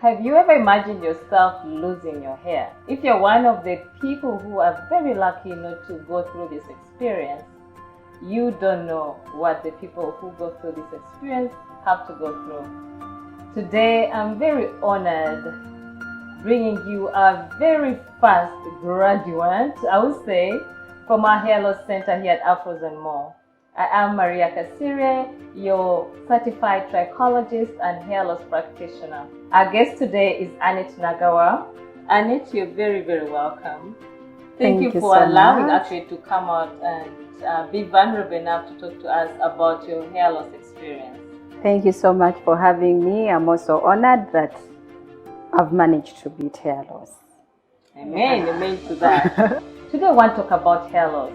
Have you ever imagined yourself losing your hair? If you're one of the people who are very lucky not to go through this experience, you don't know what the people who go through this experience have to go through. Today, I'm very honored bringing you a very fast graduate, I would say, from our hair loss center here at Afros and more. I am Maria Kasire, your certified trichologist and hair loss practitioner. Our guest today is Annette Nagawa. Annette, you're very, very welcome. Thank you for allowing actually to come out and be vulnerable enough to talk to us about your hair loss experience. Thank you so much for having me. I'm also honored that I've managed to beat hair loss. Amen, amen to that. Today I want to talk about hair loss.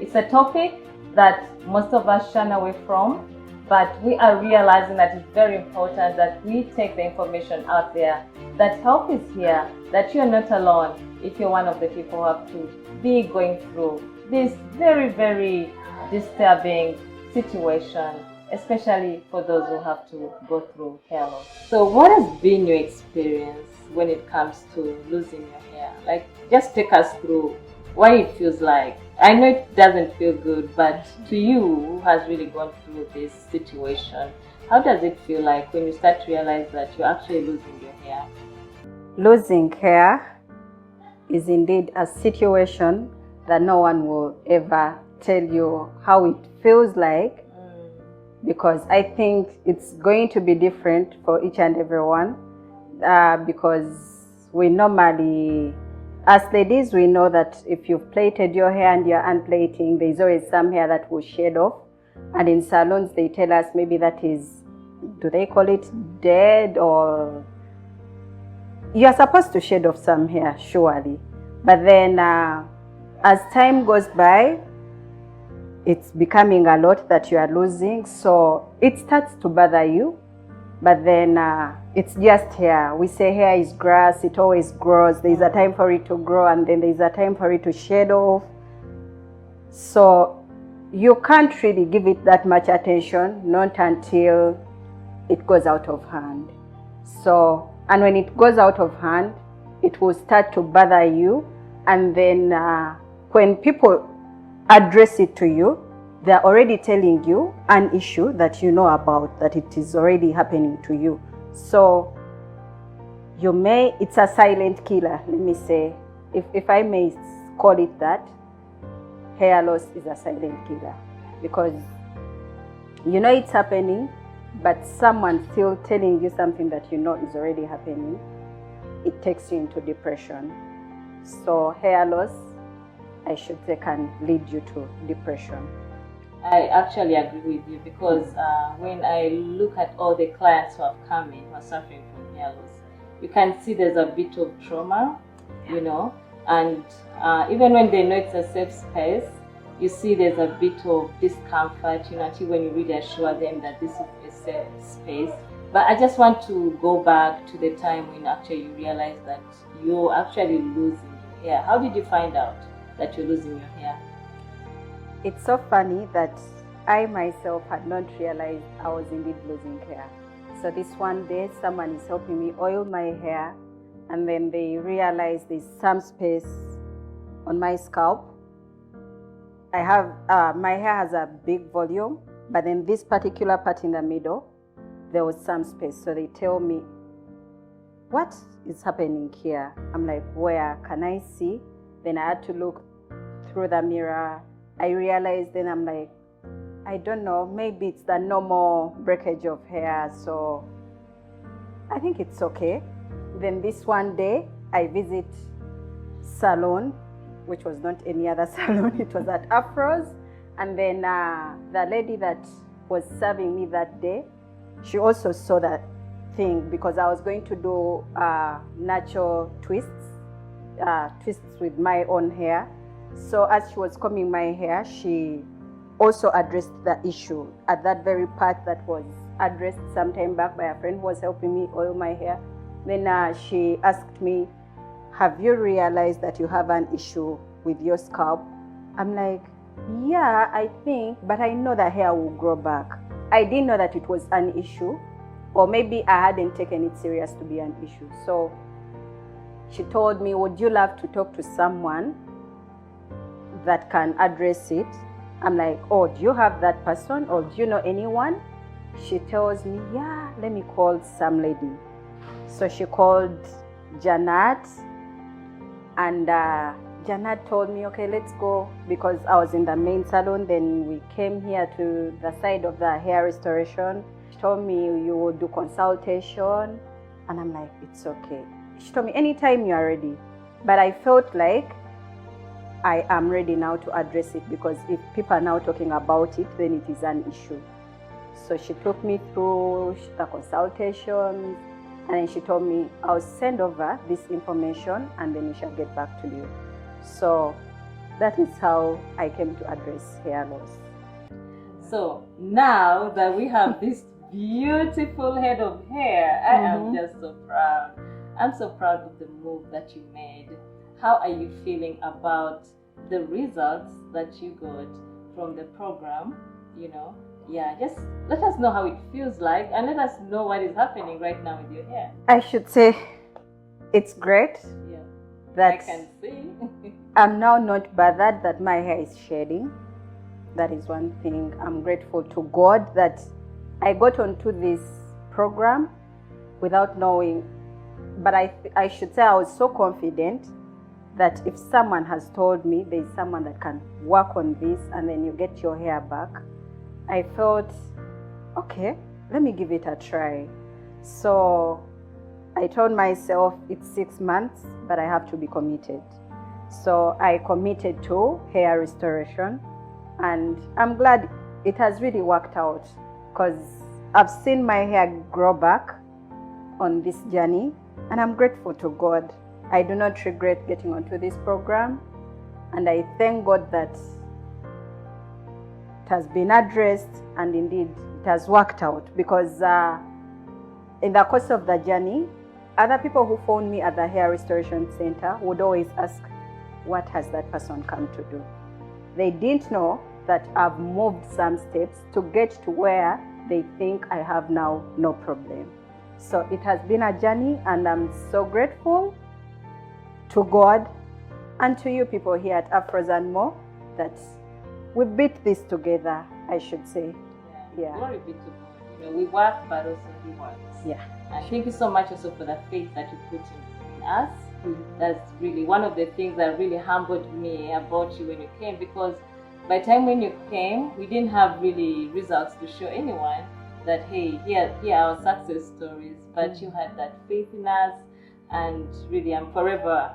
It's a topic that most of us shun away from, but we are realizing that it's very important that we take the information out there, that help is here, that you're not alone if you're one of the people who have to be going through this very, very disturbing situation, especially for those who have to go through hair loss. So what has been your experience when it comes to losing your hair? Like, just take us through what it feels like. I know it doesn't feel good, but to you who has really gone through this situation, how does it feel like when you start to realize that you're actually losing your hair? Losing hair is indeed a situation that no one will ever tell you how it feels like, because I think it's going to be different for each and everyone, because we normally, as ladies, we know that if you've plaited your hair and you're unplaiting, there's always some hair that will shed off. And in salons, they tell us maybe that is, do they call it dead, or you're supposed to shed off some hair, surely. But then as time goes by, it's becoming a lot that you are losing. So it starts to bother you. But then it's just hair. We say hair is grass, it always grows. There's a time for it to grow and then there's a time for it to shed off. So you can't really give it that much attention, not until it goes out of hand. So, and when it goes out of hand, it will start to bother you. And then when people address it to you, they're already telling you an issue that you know about, that it is already happening to you. So you may, it's a silent killer, let me say, if I may call it that. Hair loss is a silent killer, because you know it's happening, but someone still telling you something that you know is already happening, it takes you into depression. So hair loss, I should say, can lead you to depression. I actually agree with you, because when I look at all the clients who have come in who are suffering from hair loss, you can see there's a bit of trauma, you know, and even when they know it's a safe space, you see there's a bit of discomfort, you know, until when you really assure them that this is a safe space. But I just want to go back to the time when actually you realize that you're actually losing your hair. How did you find out that you're losing your hair? It's so funny that I myself had not realized I was indeed losing hair. So this one day, someone is helping me oil my hair, and then they realize there's some space on my scalp. I have, my hair has a big volume, but then this particular part in the middle, there was some space. So they tell me, what is happening here? I'm like, where? Can I see? Then I had to look through the mirror. I realized, then I'm like, I don't know, maybe it's the normal breakage of hair, so I think it's okay. Then this one day, I visit Salon, which was not any other salon, it was at Afros. And then the lady that was serving me that day, she also saw that thing, because I was going to do natural twists with my own hair. So as she was combing my hair, she also addressed the issue at that very part that was addressed some time back by a friend who was helping me oil my hair. Then she asked me, have you realized that you have an issue with your scalp? I'm like, yeah, I think, but I know the hair will grow back. I didn't know that it was an issue or maybe I hadn't taken it serious to be an issue. So she told me, would you love to talk to someone that can address it? I'm like, oh, do you have that person, or do you know anyone? She tells me, yeah, let me call some lady. So she called Janet, and Janet told me, okay, let's go, because I was in the main salon. Then we came here to the side of the hair restoration. She told me, you will do consultation, and I'm like, it's okay. She told me, anytime you are ready. But I felt like I am ready now to address it, because if people are now talking about it, then it is an issue. So she took me through the consultation, and then she told me, I'll send over this information and then we shall get back to you. So that is how I came to address hair loss. So now that we have this beautiful head of hair, I am just so proud. I'm so proud of the move that you made. How are you feeling about the results that you got from the program? You know, yeah, just let us know how it feels like, and let us know what is happening right now with your hair. I should say it's great. Yeah, that I can see. I'm now not bothered that my hair is shedding. That is one thing. I'm grateful to God that I got onto this program without knowing, but I should say I was so confident that if someone has told me there's someone that can work on this and then you get your hair back, I felt, okay, let me give it a try. So I told myself it's 6 months, but I have to be committed. So I committed to hair restoration, and I'm glad it has really worked out, because I've seen my hair grow back on this journey, and I'm grateful to God. I do not regret getting onto this program, and I thank God that it has been addressed, and indeed it has worked out, because in the course of the journey, other people who found me at the hair restoration center would always ask, what has that person come to do? They didn't know that I've moved some steps to get to where they think I have now no problem. So it has been a journey, and I'm so grateful to God and to you people here at Afros and More that we beat this together, I should say. Yeah. Glory be to God. You know, we work, but also He works. Yeah. And thank you so much also for the faith that you put in us. That's really one of the things that really humbled me about you when you came, because by the time when you came, we didn't have really results to show anyone that, hey, here are our success stories, but you had that faith in us, and really I'm forever,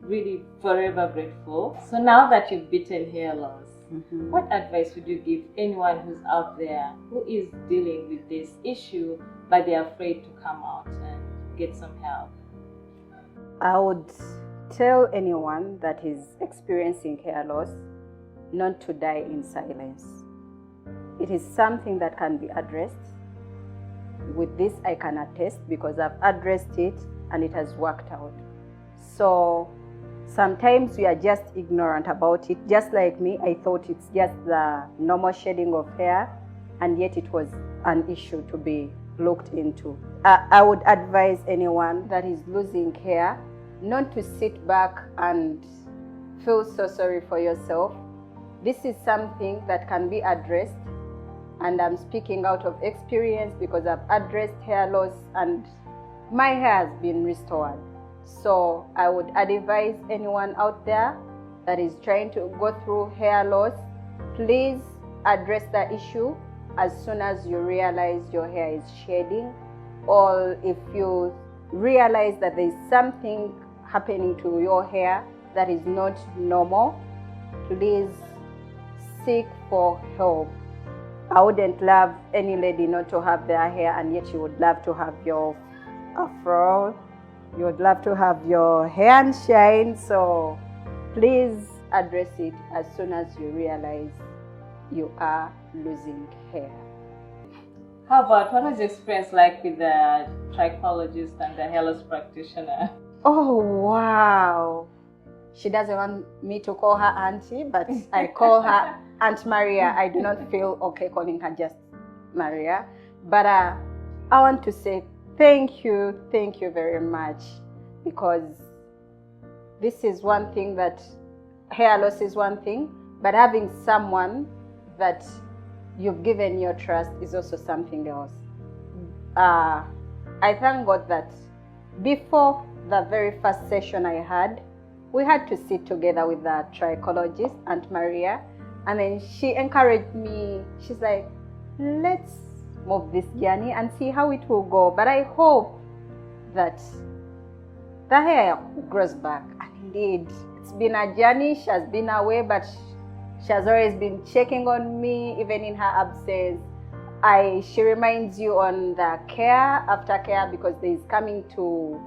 really forever grateful. So now that you've beaten hair loss, what advice would you give anyone who's out there who is dealing with this issue, but they're afraid to come out and get some help? I would tell anyone that is experiencing hair loss not to die in silence. It is something that can be addressed. With this, I can attest, because I've addressed it and it has worked out. So sometimes we are just ignorant about it. Just like me, I thought it's just the normal shedding of hair, and yet it was an issue to be looked into. I would advise anyone that is losing hair not to sit back and feel so sorry for yourself. This is something that can be addressed, and I'm speaking out of experience because I've addressed hair loss and my hair has been restored. So I would advise anyone out there that is trying to go through hair loss, please address the issue as soon as you realize your hair is shedding, or if you realize that there is something happening to your hair that is not normal, please seek for help. I wouldn't love any lady not to have their hair, and yet you would love to have your afro, you would love to have your hair and shine. So please address it as soon as you realize you are losing hair. How about, what was your experience like with the trichologist and the hairless practitioner? Oh, wow. She doesn't want me to call her auntie, but I call her Aunt Maria. I do not feel okay calling her just Maria. But I want to say thank you very much, because this is one thing, that hair loss is one thing, but having someone that you've given your trust is also something else. I thank God that before the very first session I had, we had to sit together with the trichologist, Aunt Maria, and then she encouraged me. She's like, let's move this journey and see how it will go. But I hope that the hair grows back. And indeed, it's been a journey. She has been away, but she has always been checking on me, even in her absence. She reminds you on the care, aftercare, because there's coming to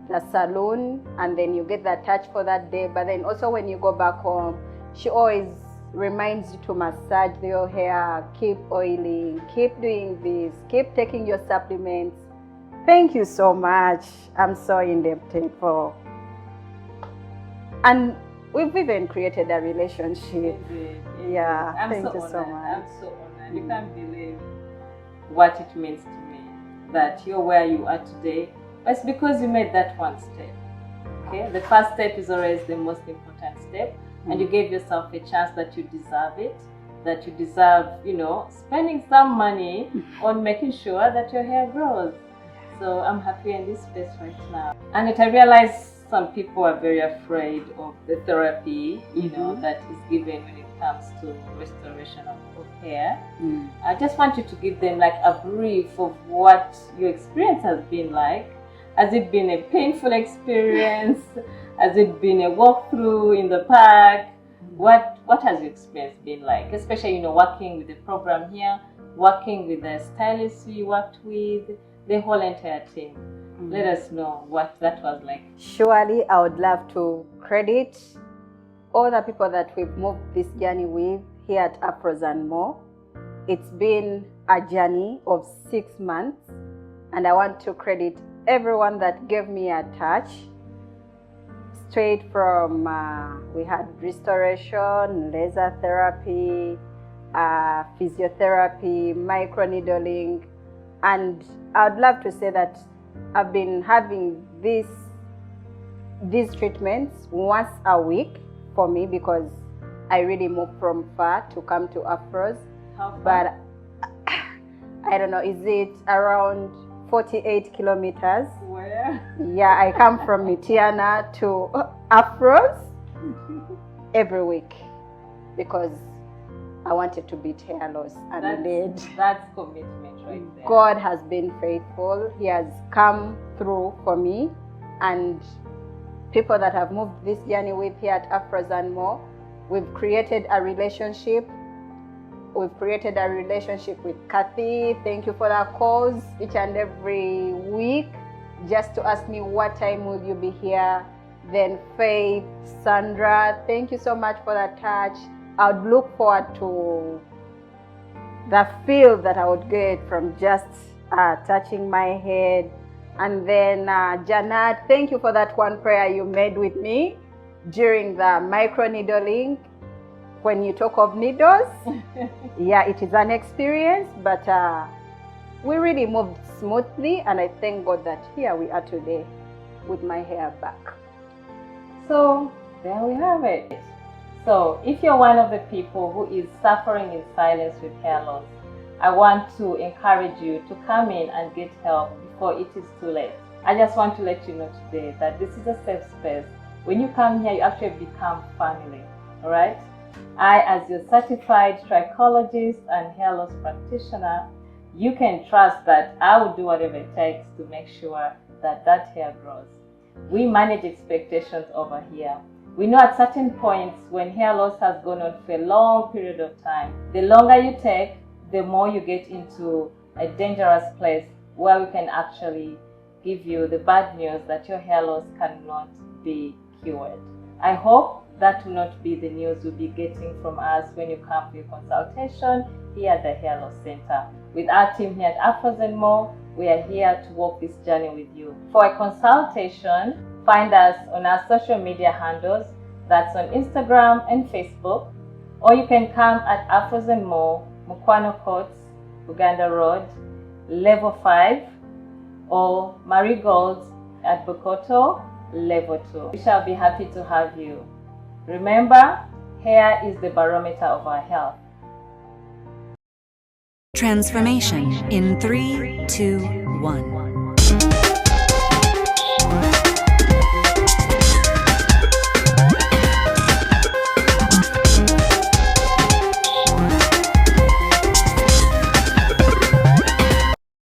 the salon, and then you get that touch for that day. But then also when you go back home, she always reminds you to massage your hair, keep oiling, keep doing this, keep taking your supplements. Thank you so much. I'm so indebted for, and we've even created a relationship. Yeah, thank you so much. I'm so honored. You can't believe what it means to me that you're where you are today. It's because you made that one step. Okay, the first step is always the most important step, and you gave yourself a chance that you deserve it, that you deserve, spending some money on making sure that your hair grows. So I'm happy in this space right now. And I realize some people are very afraid of the therapy, that is given when it comes to restoration of hair. I just want you to give them like a brief of what your experience has been like. Has it been a painful experience? Has it been a walkthrough in the park? What has your experience been like? Especially, working with the program here, working with the stylists you worked with, the whole entire team. Let us know what that was like. Surely, I would love to credit all the people that we've moved this journey with here at Afros and more. It's been a journey of 6 months, and I want to credit everyone that gave me a touch. Straight from, we had restoration, laser therapy, physiotherapy, microneedling, and I'd love to say that I've been having these treatments once a week for me, because I really moved from far to come to Afros. How far? But I don't know, is it around 48 kilometers? Where? Yeah, I come from Mitiana to Afros every week because I wanted to beat hair loss, and indeed, that's commitment right there. God has been faithful. He has come through for me, and people that have moved this journey with here at Afros and more, we've created a relationship. We've created a relationship with Kathy. Thank you for that calls each and every week, just to ask me what time will you be here. Then Faith, Sandra, thank you so much for that touch. I would look forward to the feel that I would get from just touching my head. And then Janet, thank you for that one prayer you made with me during the microneedling. When you talk of needles, yeah, it is an experience, but we really moved smoothly, and I thank God that here we are today with my hair back. So there we have it. So if you're one of the people who is suffering in silence with hair loss, I want to encourage you to come in and get help before it is too late. I just want to let you know today that this is a safe space. When you come here, you actually become family, all right? I, as your certified trichologist and hair loss practitioner, you can trust that I will do whatever it takes to make sure that that hair grows. We manage expectations over here. We know at certain points when hair loss has gone on for a long period of time, the longer you take, the more you get into a dangerous place where we can actually give you the bad news that your hair loss cannot be cured. I hope that will not be the news you'll be getting from us when you come for your consultation here at the Hair Loss Center. With our team here at Afros and more, we are here to walk this journey with you. For a consultation, find us on our social media handles. That's on Instagram and Facebook. Or you can come at Afros and more, Mukwano Courts, Uganda Road, level 5, or Marigold at Bokoto level 2. We shall be happy to have you. Remember, hair is the barometer of our health. Transformation in 3, 2, 1.